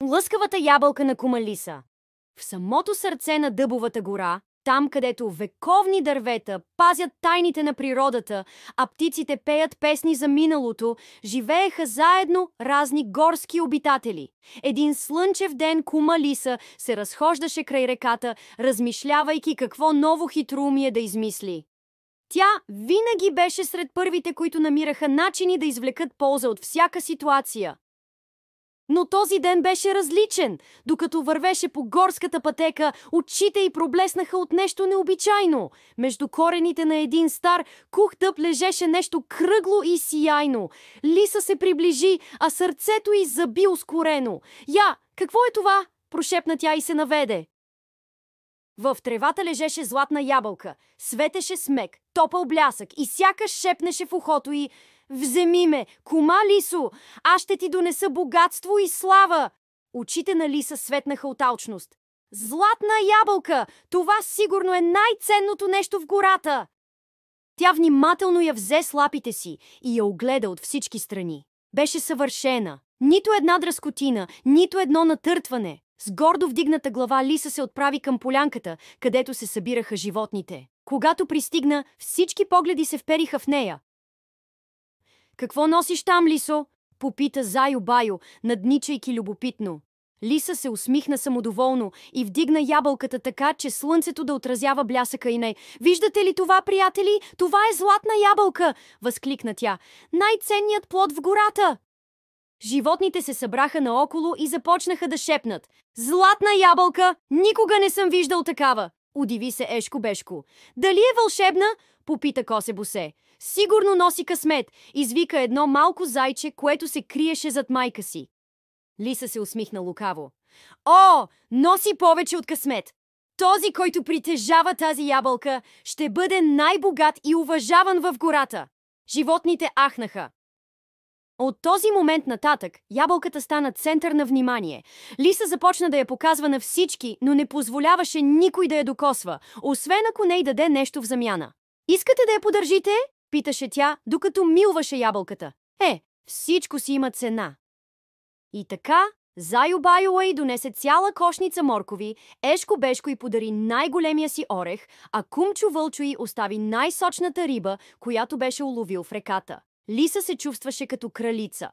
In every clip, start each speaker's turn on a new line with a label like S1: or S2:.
S1: Лъскавата ябълка на кума Лиса. В самото сърце на Дъбовата гора, там където вековни дървета пазят тайните на природата, а птиците пеят песни за миналото, живееха заедно разни горски обитатели. Един слънчев ден кума Лиса се разхождаше край реката, размишлявайки какво ново хитроумие да измисли. Тя винаги беше сред първите, които намираха начини да извлекат полза от всяка ситуация. Но този ден беше различен. Докато вървеше по горската пътека, очите й проблеснаха от нещо необичайно. Между корените на един стар кух дъб лежеше нещо кръгло и сияйно. Лиса се приближи, а сърцето й заби ускорено. «Я, какво е това?» прошепна тя и се наведе. В тревата лежеше златна ябълка. Светеше смек, топъл блясък и сякаш шепнеше в ухото й: «Вземи ме, кума Лисо, аз ще ти донеса богатство и слава!» Очите на Лиса светнаха от алчност. «Златна ябълка! Това сигурно е най-ценното нещо в гората!» Тя внимателно я взе с лапите си и я огледа от всички страни. Беше съвършена. Нито една дръскотина, нито едно натъртване. С гордо вдигната глава Лиса се отправи към полянката, където се събираха животните. Когато пристигна, всички погледи се впериха в нея. «Какво носиш там, Лисо?» попита Зайо Байо, надничайки любопитно. Лиса се усмихна самодоволно и вдигна ябълката така, че слънцето да отразява блясъка и не. «Виждате ли това, приятели? Това е златна ябълка!» възкликна тя. «Най-ценният плод в гората!» Животните се събраха наоколо и започнаха да шепнат. «Златна ябълка! Никога не съм виждал такава!» Удиви се Ешко Бешко. «Дали е вълшебна?» попита Косе Босе. «Сигурно носи късмет!» извика едно малко зайче, което се криеше зад майка си. Лиса се усмихна лукаво. «О, носи повече от късмет! Този, който притежава тази ябълка, ще бъде най-богат и уважаван в гората!» Животните ахнаха. От този момент нататък ябълката стана център на внимание. Лиса започна да я показва на всички, но не позволяваше никой да я докосва, освен ако не й даде нещо в замяна. «Искате да я подържите?» питаше тя, докато милваше ябълката. Всичко си има цена. И така, Зайо Байо й донесе цяла кошница моркови, Ешко Бешко й подари най-големия си орех, а Кумчо Вълчо й остави най-сочната риба, която беше уловил в реката. Лиса се чувстваше като кралица.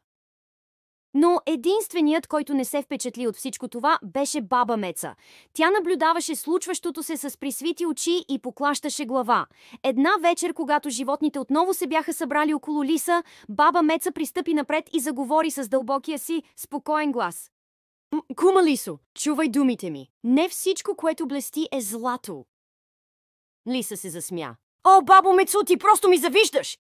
S1: Но единственият, който не се впечатли от всичко това, беше баба Меца. Тя наблюдаваше случващото се с присвити очи и поклащаше глава. Една вечер, когато животните отново се бяха събрали около Лиса, баба Меца пристъпи напред и заговори с дълбокия си, спокоен глас. «Кума Лисо, чувай думите ми. Не всичко, което блести, е злато». Лиса се засмя. «О, бабо Мецо, ти просто ми завиждаш!»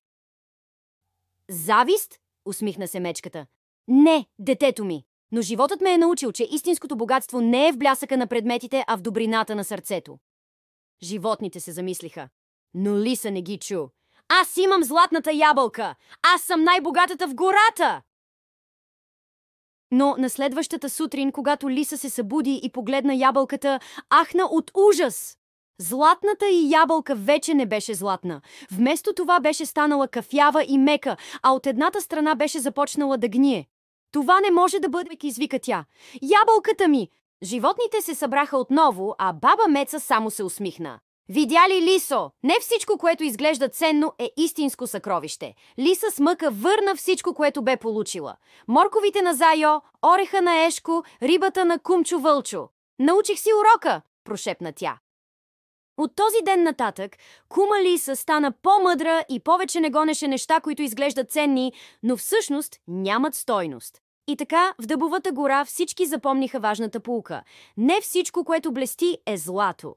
S1: «Завист?» усмихна се мечката. «Не, детето ми, но животът ме е научил, че истинското богатство не е в блясъка на предметите, а в добрината на сърцето». Животните се замислиха, но Лиса не ги чу. «Аз имам златната ябълка! Аз съм най-богатата в гората!» Но на следващата сутрин, когато Лиса се събуди и погледна ябълката, ахна от ужас. Златната й ябълка вече не беше златна. Вместо това беше станала кафява и мека, а от едната страна беше започнала да гние. «Това не може да бъде!» извика тя. «Ябълката ми!» Животните се събраха отново, а баба Меца само се усмихна. «Видя ли, Лисо? Не всичко, което изглежда ценно, е истинско съкровище». Лиса с мъка върна всичко, което бе получила. Морковите на Зайо, ореха на Ешко, рибата на Кумчо Вълчо. «Научих си урока!» прошепна тя. От този ден нататък, кума Лиса стана по-мъдра и повече не гонеше неща, които изглеждат ценни, но всъщност нямат стойност. И така, в Дъбовата гора всички запомниха важната поука. Не всичко, което блести, е злато.